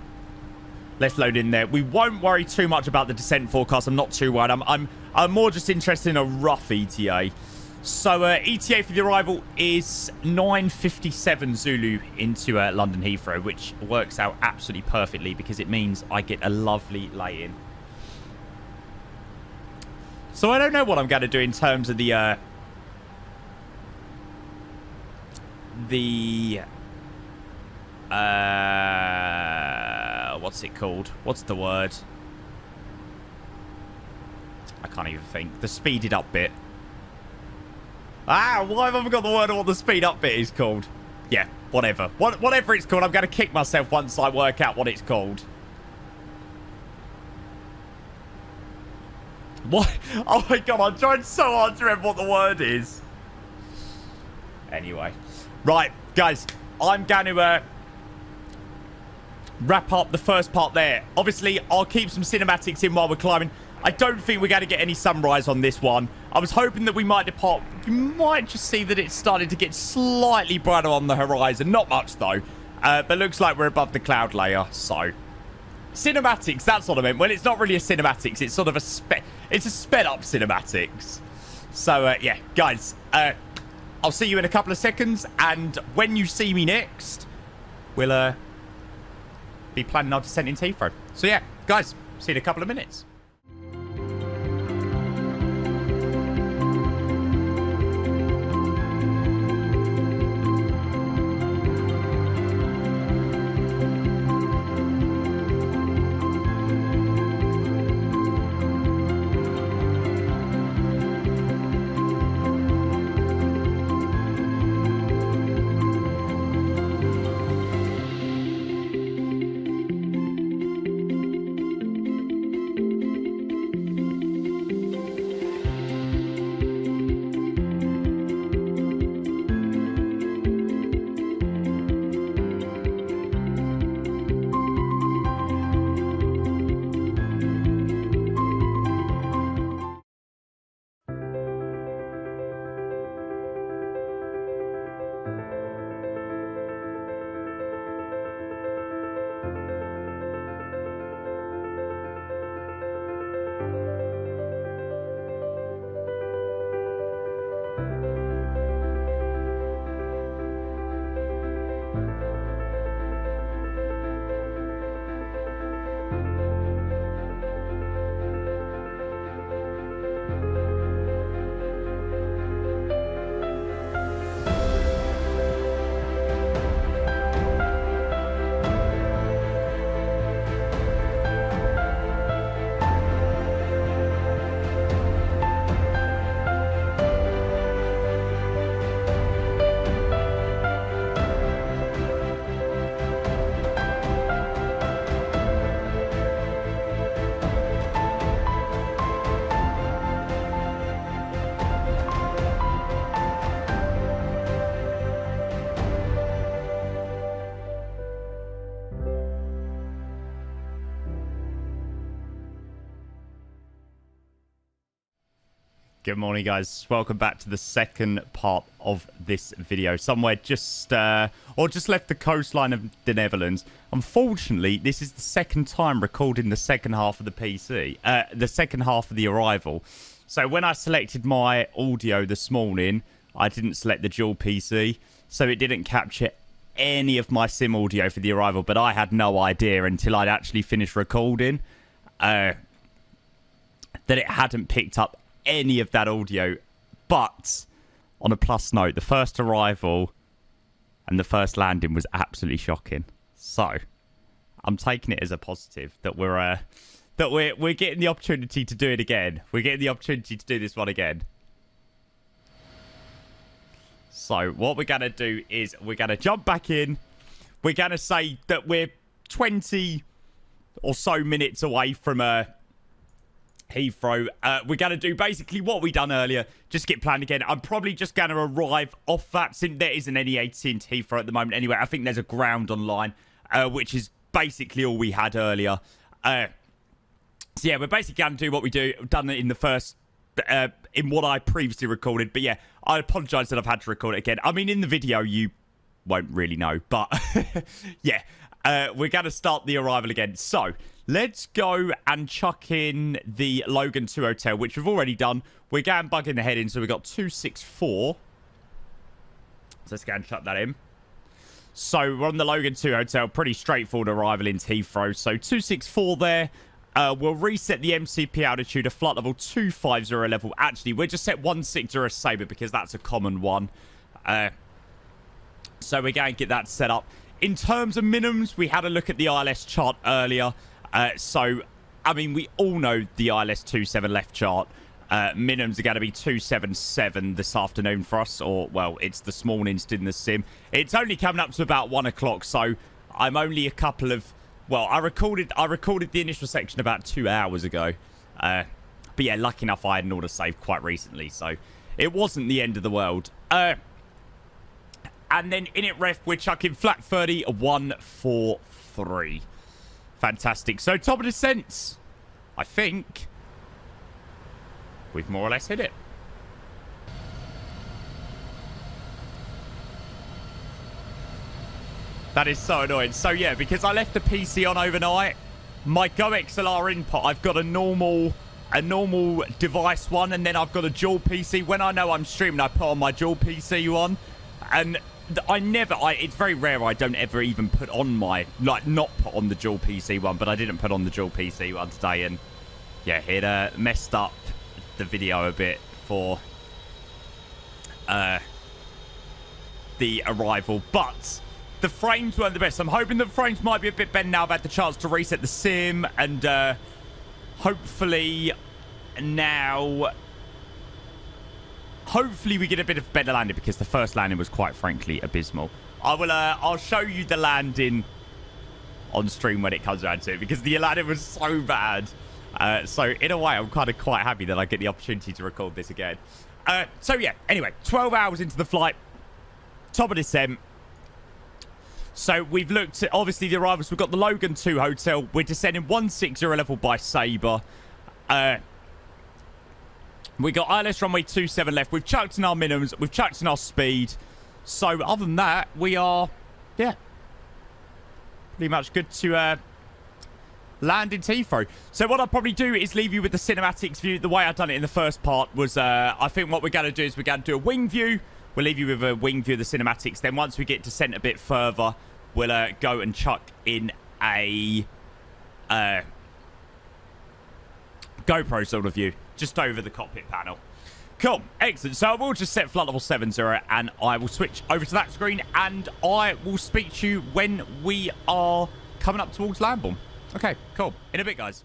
Let's load in there. We won't worry too much about the descent forecast. I'm not too worried. I'm more just interested in a rough ETA. So ETA for the arrival is 9:57 Zulu into London Heathrow, which works out absolutely perfectly because it means I get a lovely lay-in. So I don't know what I'm going to do in terms of the what's it called? What's the word? I can't even think. The speeded up bit. Ah, why have I got the word on what the speed up bit is called? Yeah, whatever. Whatever it's called, I'm going to kick myself once I work out what it's called. What? Oh my god, I'm trying so hard to remember what the word is. Anyway. Right, guys, I'm going to wrap up the first part there. Obviously, I'll keep some cinematics in while we're climbing. I don't think we're going to get any sunrise on this one. I was hoping that we might depart. You might just see that it's starting to get slightly brighter on the horizon. Not much, though. But looks like we're above the cloud layer, so... Cinematics, that's what I meant. Well, it's not really a cinematics. It's sort of a it's a sped-up cinematics. So, yeah, guys, I'll see you in a couple of seconds, and when you see me next, we'll be planning our descent into Heathrow. So, yeah, guys, see you in a couple of minutes. Good morning, guys. Welcome back to the second part of this video. Somewhere just left the coastline of the Netherlands. Unfortunately, this is the second time recording the second half of the PC, the second half of the arrival. So when I selected my audio this morning, I didn't select the dual PC, so it didn't capture any of my sim audio for the arrival, but I had no idea until I'd actually finished recording that it hadn't picked up any of that audio. But on a plus note, the first arrival and the first landing was absolutely shocking. So I'm taking it as a positive that we're getting the opportunity to do it again. We're getting the opportunity to do this one again. So what we're going to do is we're going to jump back in. We're going to say that we're 20 or so minutes away from Heathrow. We're going to do basically what we done earlier. Just get planned again. I'm probably just going to arrive off VATSIM. There isn't any AT into Heathrow at the moment. Anyway, I think there's a ground online, which is basically all we had earlier. So yeah, we're basically going to do what we done it in the first, in what I previously recorded. But yeah, I apologise that I've had to record it again. I mean, in the video, you won't really know. But yeah, we're going to start the arrival again. So let's go and chuck in the Logan 2 hotel, which we've already done. We're going bugging the head in, so we've got 264. So let's go and chuck that in. So we're on the Logan 2 hotel. Pretty straightforward arrival into Heathrow. So 264 there. We'll reset the MCP altitude to flight level 250 level. Actually, we'll just set 160 Sabre because that's a common one. So we're going to get that set up. In terms of minimums, we had a look at the ILS chart earlier. So, I mean, we all know the ILS 27 left chart. Minimums are going to be 277 this afternoon for us. Or, well, it's this morning's in the sim. It's only coming up to about 1 o'clock, so I'm only a couple of... Well, I recorded the initial section about 2 hours ago. But yeah, lucky enough I had an order saved quite recently, so it wasn't the end of the world. And then in it ref, we're chucking flat 30, 143. Fantastic. So top of descents, I think we've more or less hit it. That is so annoying. So yeah, because I left the PC on overnight, my Go XLR input, I've got a normal device one, and then I've got a dual PC. When I know I'm streaming, I put on my dual PC one, and it's very rare I don't ever even put on my, like, not put on the dual PC one, but I didn't put on the dual PC one today, and yeah, it messed up the video a bit for the arrival, but the frames weren't the best. I'm hoping the frames might be a bit better now. I've had the chance to reset the sim, and hopefully we get a bit of better landing, because the first landing was quite frankly abysmal. I'll show you the landing on stream when it comes around to it, because the landing was so bad. So in a way, I'm kind of quite happy that I get the opportunity to record this again. So yeah, anyway, 12 hours into the flight, top of descent. So we've looked at, obviously, the arrivals. We've got the Logan 2 hotel. We're descending 160 level by Sabre. We got ILS runway 27 left. We've chucked in our minimums. We've chucked in our speed. So other than that, we are, yeah, pretty much good to land in Heathrow. So what I'll probably do is leave you with the cinematics view. The way I've done it in the first part was, I think what we're going to do is we're going to do a wing view. We'll leave you with a wing view of the cinematics. Then once we get descent a bit further, we'll go and chuck in a GoPro sort of view just over the cockpit panel. Cool. Excellent. So I will just set flight level 70, and I will switch over to that screen, and I will speak to you when we are coming up towards Lambourne. Okay, cool. In a bit, guys.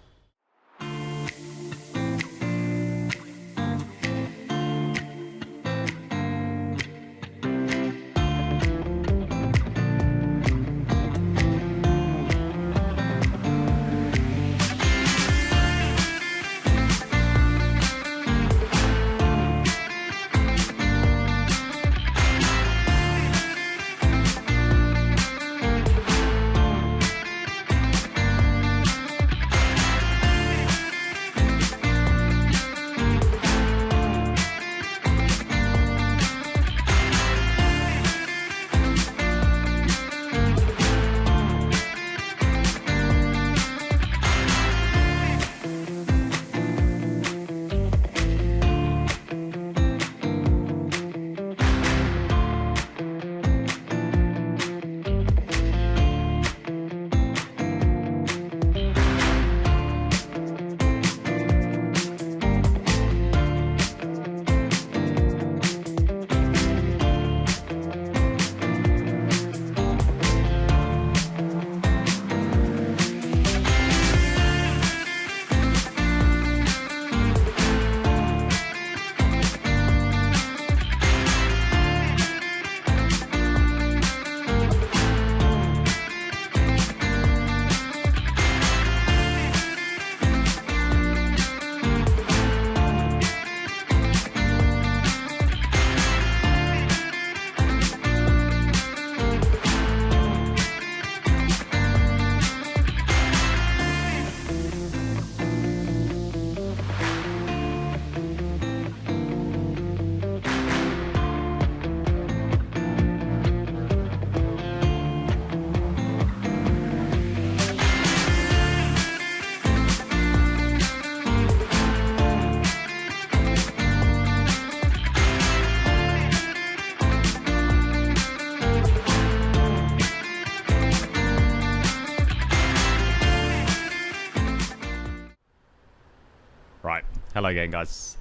Hello again, guys.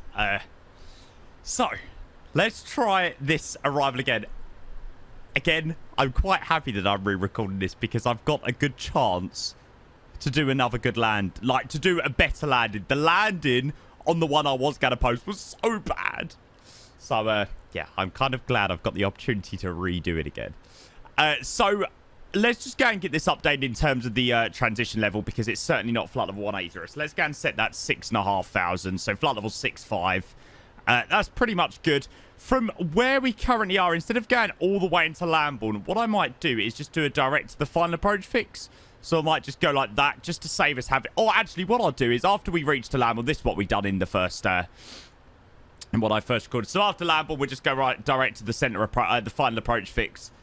So, let's try this arrival again. Again, I'm quite happy that I'm re-recording this because I've got a good chance to do another good land. Like, to do a better landing. The landing on the one I was going to post was so bad. So, yeah, I'm kind of glad I've got the opportunity to redo it again. So, let's just go and get this updated in terms of the transition level because it's certainly not flight level 180. So, let's go and set that 6,500. So, flight level 6.5. That's pretty much good. From where we currently are, instead of going all the way into Lambourne, what I might do is just do a direct to the final approach fix. So I might just go like that just to save us having... Oh, actually, what I'll do is after we reach to Lambourne, this is what we've done in the first... in what I first recorded. So after Lambourne, we'll just go right direct to the center, the final approach fix.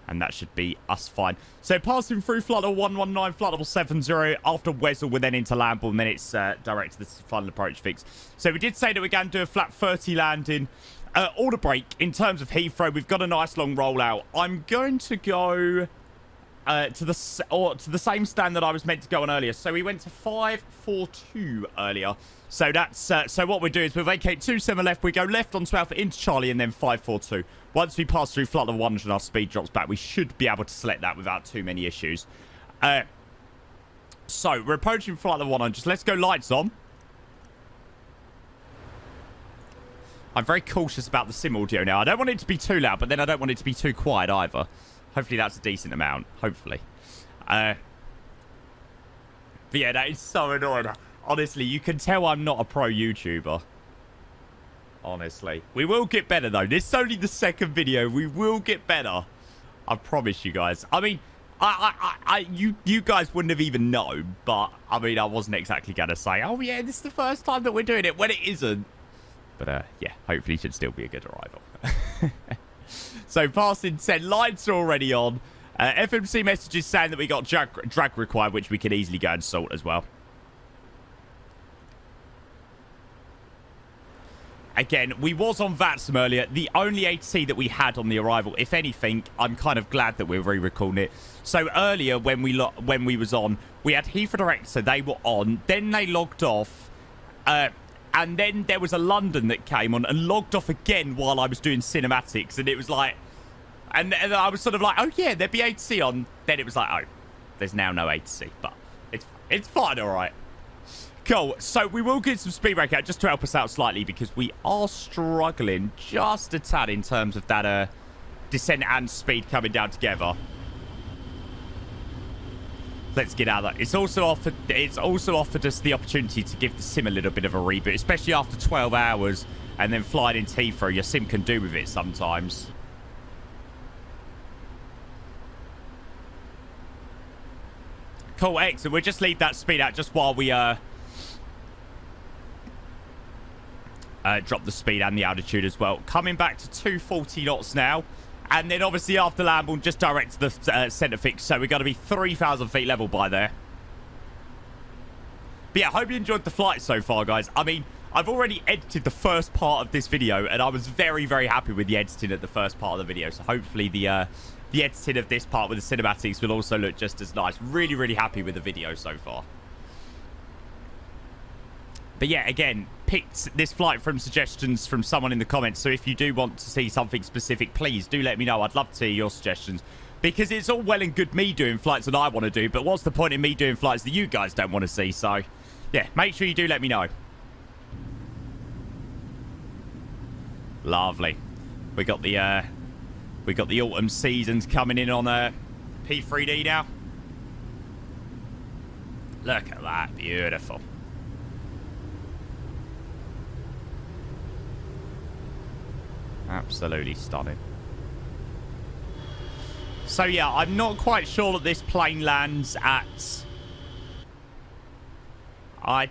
And that should be us fine. So passing through flight level 119, flight level 70. After Wesel, we're then into Lambourne. And then it's direct to the final approach fix. So we did say that we're going to do a flat 30 landing. Order break in terms of Heathrow. We've got a nice long rollout. I'm going to go to the same stand that I was meant to go on earlier. So we went to 542 earlier. So that's so what we do is we vacate 27 left. We go left on 12 into Charlie and then 542. Once we pass through flight level 100 and our speed drops back, we should be able to select that without too many issues. So we're approaching flight level 100. Let's go lights on. I'm very cautious about the sim audio now. I don't want it to be too loud, but then I don't want it to be too quiet either. Hopefully that's a decent amount. Hopefully. But yeah, that is so annoying. Honestly, you can tell I'm not a pro YouTuber. Honestly. We will get better, though. This is only the second video. We will get better. I promise you guys. I mean, you guys wouldn't have even known, but, I mean, I wasn't exactly going to say, oh, yeah, this is the first time that we're doing it, when it isn't. But, yeah, hopefully it should still be a good arrival. So, passing said, lights are already on. FMC messages saying that we got drag required, which we can easily go and sort as well. Again, we was on VATSIM earlier. The only ATC that we had on the arrival, if anything, I'm kind of glad that we're re-recording it. So earlier, when we was on, we had Heathrow Direct, so they were on. Then they logged off. And then there was a London that came on and logged off again while I was doing cinematics. And it was like... And I was sort of like, oh, yeah, there'd be ATC on. Then it was like, oh, there's now no ATC. But it's fine, all right. Cool. So we will get some speed breakout just to help us out slightly because we are struggling just a tad in terms of that descent and speed coming down together. Let's get out of that. It's also offered us the opportunity to give the sim a little bit of a reboot, especially after 12 hours and then flying into Heathrow. Your sim can do with it sometimes. Cool, excellent. We'll just leave that speed out just while we drop the speed and the altitude as well. Coming back to 240 knots now. And then obviously after Lambourne, just direct to the centre fix. So we've got to be 3,000 feet level by there. But yeah, I hope you enjoyed the flight so far, guys. I mean, I've already edited the first part of this video. And I was very, very happy with the editing at the first part of the video. So hopefully the editing of this part with the cinematics will also look just as nice. Really, really happy with the video so far. But yeah, again, picked this flight from suggestions from someone in the comments. So if you do want to see something specific, please do let me know. I'd love to hear your suggestions. Because it's all well and good me doing flights that I want to do. But what's the point in me doing flights that you guys don't want to see? So, yeah, make sure you do let me know. Lovely. We got the autumn seasons coming in on P3D now. Look at that. Beautiful. Absolutely stunning. So yeah, I'm not quite sure that this plane lands at... I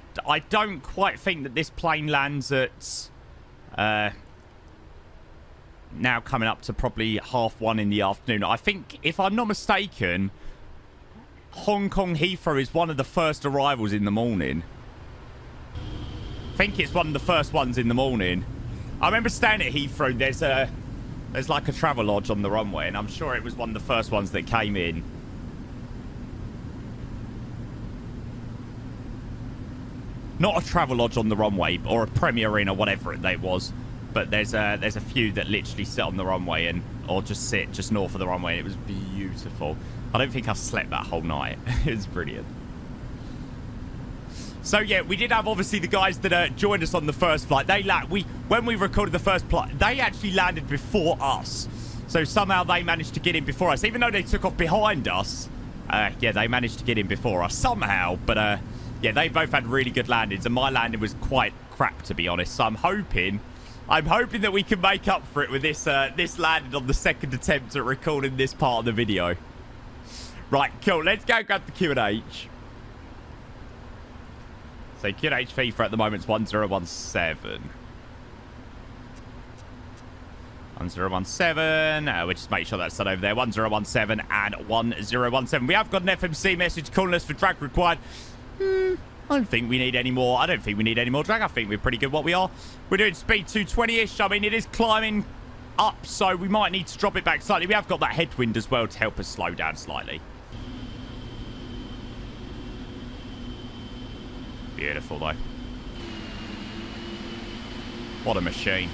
don't quite think that this plane lands at... now coming up to probably 1:30 in the afternoon. I think, if I'm not mistaken, Hong Kong Heathrow is one of the first arrivals in the morning. I think it's one of the first ones in the morning. I remember staying at Heathrow. There's like a travel lodge on the runway, and I'm sure it was one of the first ones that came in. not a travel lodge on the runway or a Premier Inn or whatever it was, but there's a few that literally sit on the runway or just sit just north of the runway. It was beautiful. I don't think I slept that whole night. It was brilliant. So yeah, we did have obviously the guys that joined us on the first flight. When we recorded the first flight, they actually landed before us. So somehow they managed to get in before us, even though they took off behind us. Yeah, they managed to get in before us somehow. But yeah, they both had really good landings, and my landing was quite crap, to be honest. So I'm hoping that we can make up for it with this landing on the second attempt at recording this part of the video. Right, cool. Let's go grab the QNH. So QNH FIFA at the moment is 1017. 1017. We'll just make sure that's done over there. 1017 and 1017. We have got an FMC message calling us for drag required. I don't think we need any more. I don't think we need any more drag. I think we're pretty good what we are. We're doing speed 220-ish. I mean, it is climbing up, so we might need to drop it back slightly. We have got that headwind as well to help us slow down slightly. Beautiful, though. What a machine.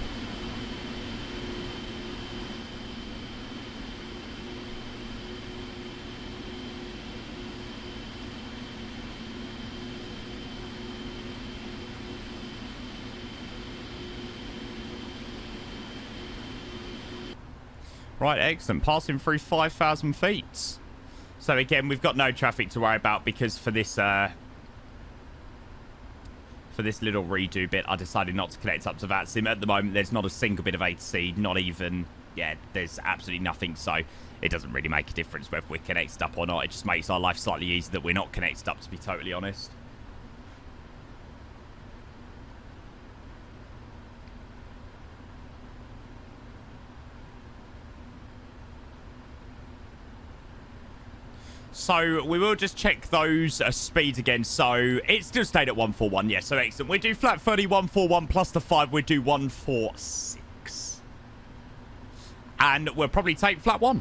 Right, excellent. Passing through 5,000 feet. So again, we've got no traffic to worry about because for this little redo bit, I decided not to connect up to VATSIM. At the moment, there's not a single bit of A to C, not even, yeah, there's absolutely nothing. So it doesn't really make a difference whether we're connected up or not. It just makes our life slightly easier that we're not connected up, to be totally honest. So we will just check those speeds again. So it still stayed at 141. Yeah, so excellent. We do flat 30, 141 plus the 5. We do 146. And we'll probably take flat 1.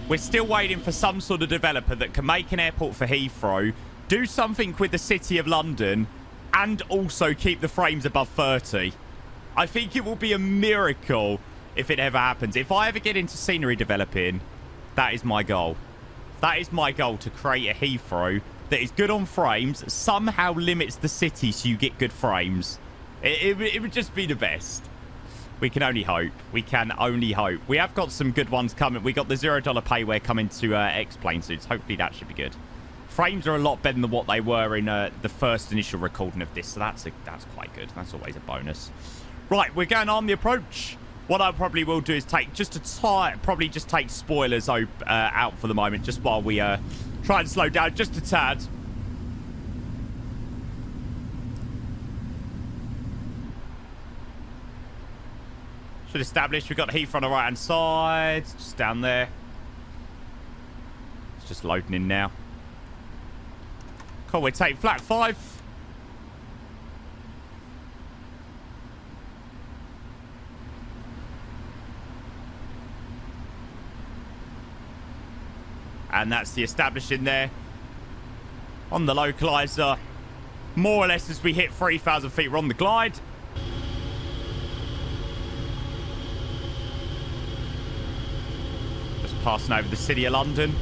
We're still waiting for some sort of developer that can make an airport for Heathrow, do something with the City of London, and also keep the frames above 30. I think it will be a miracle if it ever happens. If I ever get into scenery developing, that is my goal. That is my goal, to create a Heathrow that is good on frames, somehow limits the city so you get good frames. It would just be the best. We can only hope. We can only hope. We have got some good ones coming. We got the $0 payware coming to X-Plane suits. Hopefully that should be good. Frames are a lot better than what they were in the first initial recording of this, so that's quite good. That's always a bonus. Right, we're going on the approach. What I probably will do is take just probably just take spoilers out for the moment, just while we try and slow down just a tad. Should establish we've got Heathrow on the right hand side, just down there. It's just loading in now. Cool, we take flat 5. And that's the establishing there. On the localizer. More or less as we hit 3,000 feet, we're on the glide. Just passing over the City of London.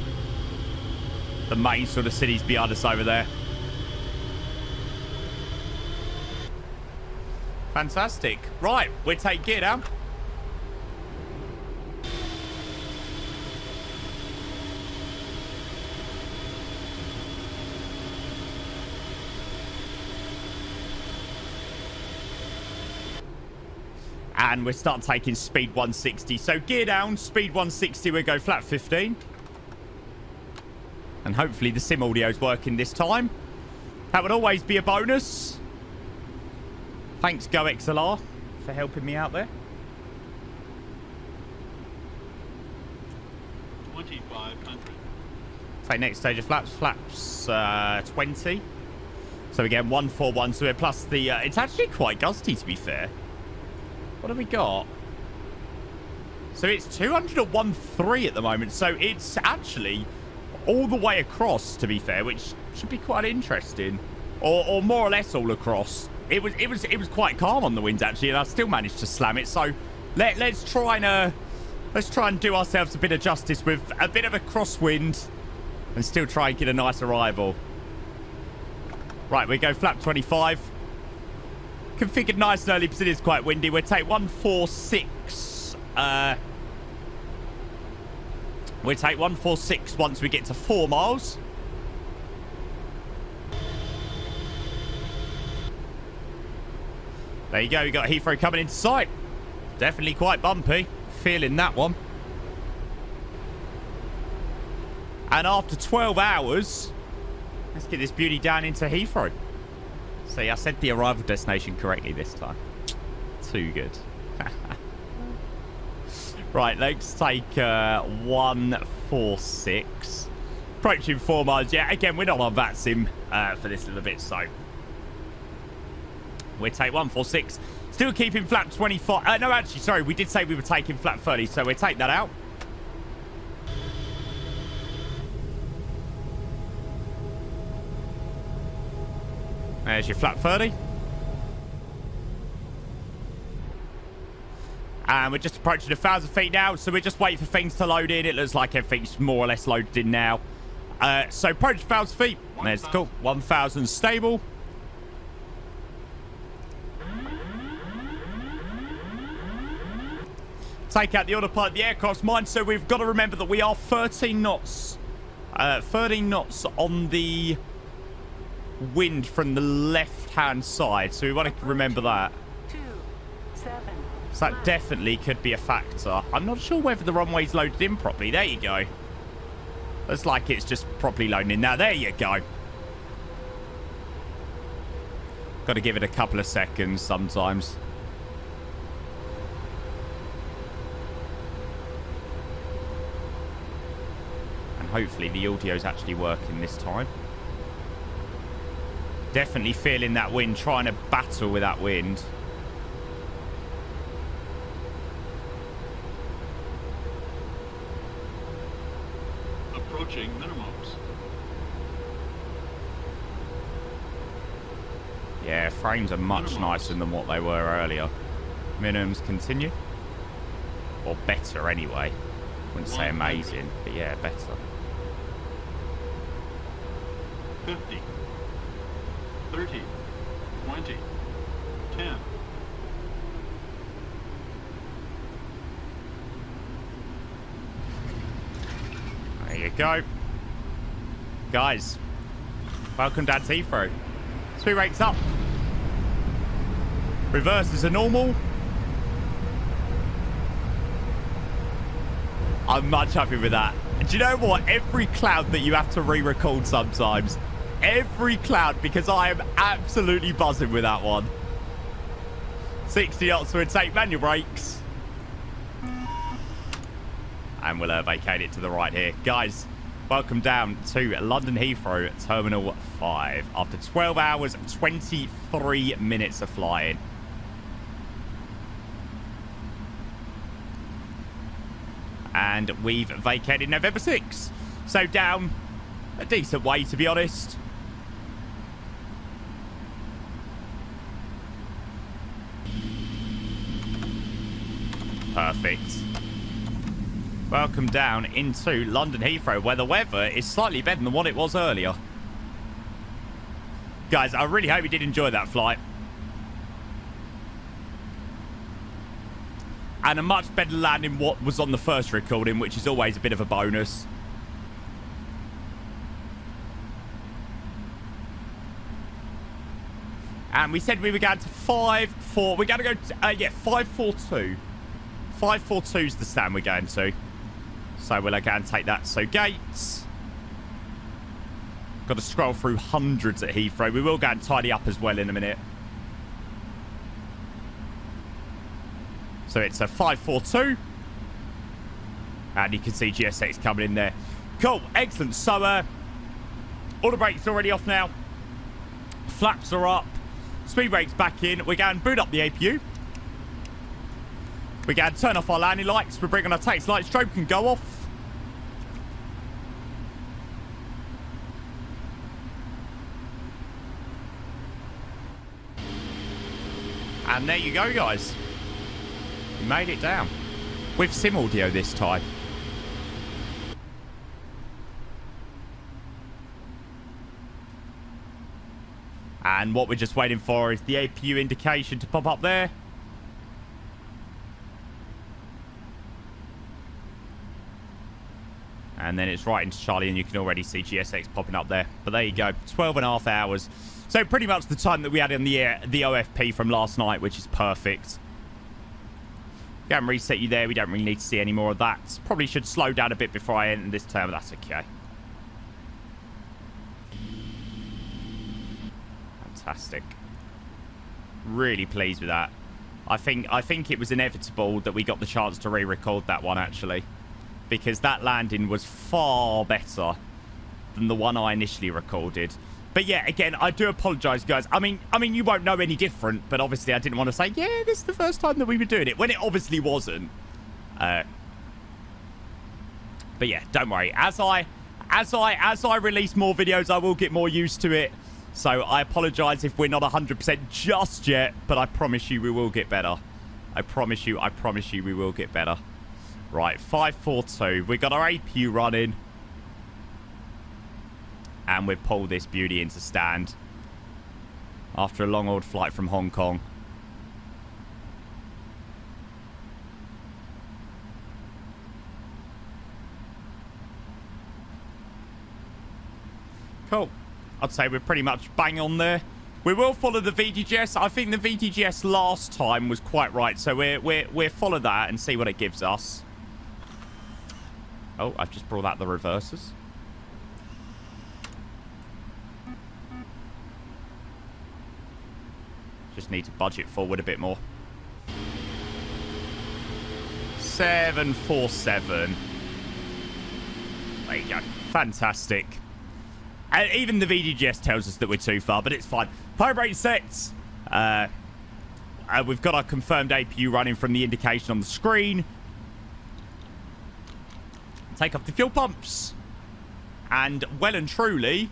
The main sort of cities behind us over there. Fantastic. Right, we take gear down. And we start taking speed 160. So gear down, speed 160, we go flat 15. And hopefully the sim audio is working this time. That would always be a bonus. Thanks, GoXLR, for helping me out there. 2,500. Take next stage of flaps 20. So again, 141. So we're plus the... it's actually quite gusty, to be fair. What have we got? So it's 201.3 at the moment. So it's actually all the way across, to be fair, which should be quite interesting. Or more or less all across. It was quite calm on the winds, actually, and I still managed to slam it. So let's try and do ourselves a bit of justice with a bit of a crosswind and still try and get a nice arrival. Right, we go flap 25. Configured nice and early, but it is quite windy. We'll take 146. We'll take 146 once we get to 4 miles. There you go. You got Heathrow coming into sight. Definitely quite bumpy. Feeling that one. And after 12 hours, let's get this beauty down into Heathrow. See, I said the arrival destination correctly this time. Too good. Right, let's take 146. Approaching 4 miles. Yeah, again, we're not on VATSIM for this little bit, so we'll take 146. Still keeping flap 25. No, actually, sorry, we did say we were taking flap 30, so we'll take that out. There's your flap 30. And we're just approaching 1,000 feet now, so we're just waiting for things to load in. It looks like everything's more or less loaded in now. So approach 1,000 feet. There's the cool. 1,000 stable. Take out the autopilot, the aircraft's mine, so we've got to remember that we are 13 knots. 13 knots on the wind from the left-hand side, so we want to remember that. 27. So that definitely could be a factor. I'm not sure whether the runway's loaded in properly. There you go. Looks like it's just properly loading in now. There you go. Got to give it a couple of seconds sometimes. And hopefully the audio's actually working this time. Definitely feeling that wind, trying to battle with that wind. Approaching minimums. Yeah, frames are much nicer than what they were earlier. Minimums continue. Or better anyway. Wouldn't say amazing, but yeah, better. 50. 30. 20. 10. There you go. Guys, welcome down to Heathrow. Speed rates up. Reverses are normal. I'm much happy with that. Do you know what? Every cloud that you have to re-record sometimes. Every cloud, because I am absolutely buzzing with that one. 60 knots, we'll take manual brakes. And we'll vacate it to the right here. Guys, welcome down to London Heathrow Terminal 5 after 12 hours and 23 minutes of flying. And we've vacated November 6. So down a decent way, to be honest. Perfect. Welcome down into London Heathrow, where the weather is slightly better than what it was earlier. Guys, I really hope you did enjoy that flight. And a much better landing than what was on the first recording, which is always a bit of a bonus. And we said we were going to 5-4. We're going to go, 5-4-2. 5-4-2 is the stand we're going to. So we'll go and take that. So gates. Got to scroll through hundreds at Heathrow. We will go and tidy up as well in a minute. So it's a 5-4-2. And you can see GSX coming in there. Cool. Excellent. So all the brakes are already off now. Flaps are up. Speed brakes back in. We're going to boot up the APU. We can turn off our landing lights. We're bringing our taxi light strobe can go off. And there you go, guys. We made it down. With sim audio this time. And what we're just waiting for is the APU indication to pop up there. And then it's right into Charlie, and you can already see GSX popping up there. But there you go, 12.5 hours. So pretty much the time that we had in the OFP from last night, which is perfect. Go and reset you there. We don't really need to see any more of that. Probably should slow down a bit before I enter this turn, but that's okay. Fantastic. Really pleased with that. I think it was inevitable that we got the chance to re-record that one, actually. Because that landing was far better than the one I initially recorded. But yeah, again, I do apologise, guys. I mean, you won't know any different, but obviously I didn't want to say, yeah, this is the first time that we were doing it, when it obviously wasn't. But yeah, don't worry. As I release more videos, I will get more used to it. So I apologise if we're not 100% just yet, but I promise you we will get better. I promise you we will get better. Right, 542. We've got our APU running. And we've pulled this beauty into stand. After a long old flight from Hong Kong. Cool. I'd say we're pretty much bang on there. We will follow the VHHH. I think the VHHH last time was quite right. So we'll follow that and see what it gives us. Oh, I've just brought out the reversers. Just need to budget forward a bit more. 747. There you go. Fantastic. And even the VHHH tells us that we're too far, but it's fine. Power rate sets. We've got our confirmed APU running from the indication on the screen. Take off the fuel pumps. And well and truly,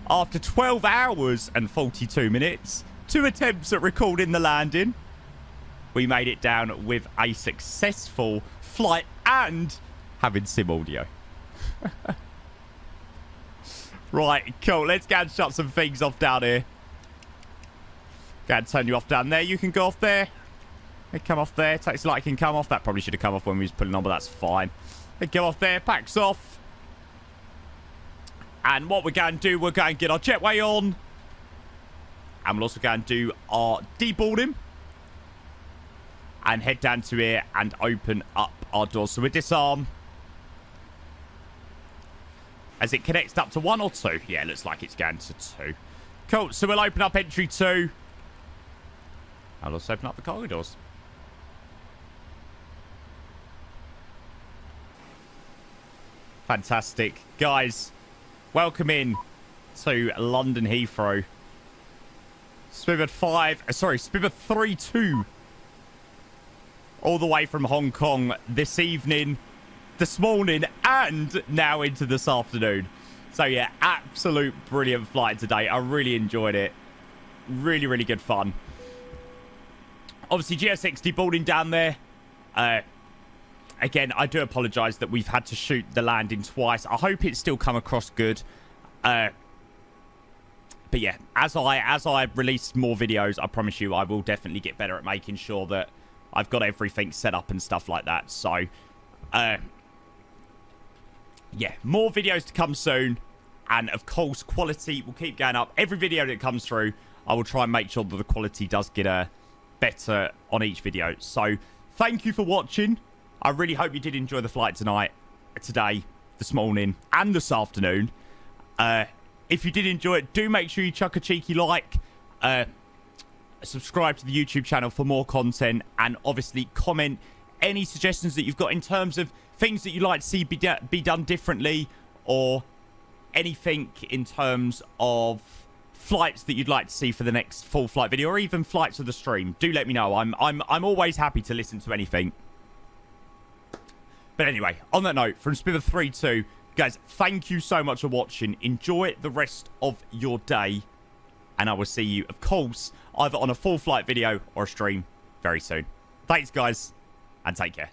after 12 hours and 42 minutes, 2 attempts at recording the landing, we made it down with a successful flight and having sim audio. Right, cool. Let's go and shut some things off down here. Go and turn you off down there. You can go off there. They come off there. Taxi light can come off. That probably should have come off when we was pulling on, but that's fine. They go off there. Packs off. And what we're going to do, we're going to get our jetway on. And we'll also go and do our deboarding. And head down to here and open up our doors. So we disarm. As it connects up to 1 or 2. Yeah, it looks like it's going to 2. Cool. So we'll open up entry 2. I'll also open up the cargo doors. Fantastic. Guys, welcome in to London Heathrow. STBF 32. All the way from Hong Kong this evening, this morning, and now into this afternoon. So yeah, absolute brilliant flight today. I really enjoyed it. Really, really good fun. Obviously, GSX deboarding down there. Again, I do apologise that we've had to shoot the landing twice. I hope it's still come across good. But yeah, as I release more videos, I promise you I will definitely get better at making sure that I've got everything set up and stuff like that. So, yeah, more videos to come soon. And, of course, quality will keep going up. Every video that comes through, I will try and make sure that the quality does get better on each video. So, thank you for watching. I really hope you did enjoy the flight today, this morning, and this afternoon. If you did enjoy it, do make sure you chuck a cheeky like. Subscribe to the YouTube channel for more content, and obviously comment any suggestions that you've got in terms of things that you'd like to see be done differently, or anything in terms of flights that you'd like to see for the next full flight video, or even flights of the stream. Do let me know. I'm always happy to listen to anything. But anyway, on that note, from STBF32, guys, thank you so much for watching. Enjoy the rest of your day. And I will see you, of course, either on a full flight video or a stream very soon. Thanks, guys, and take care.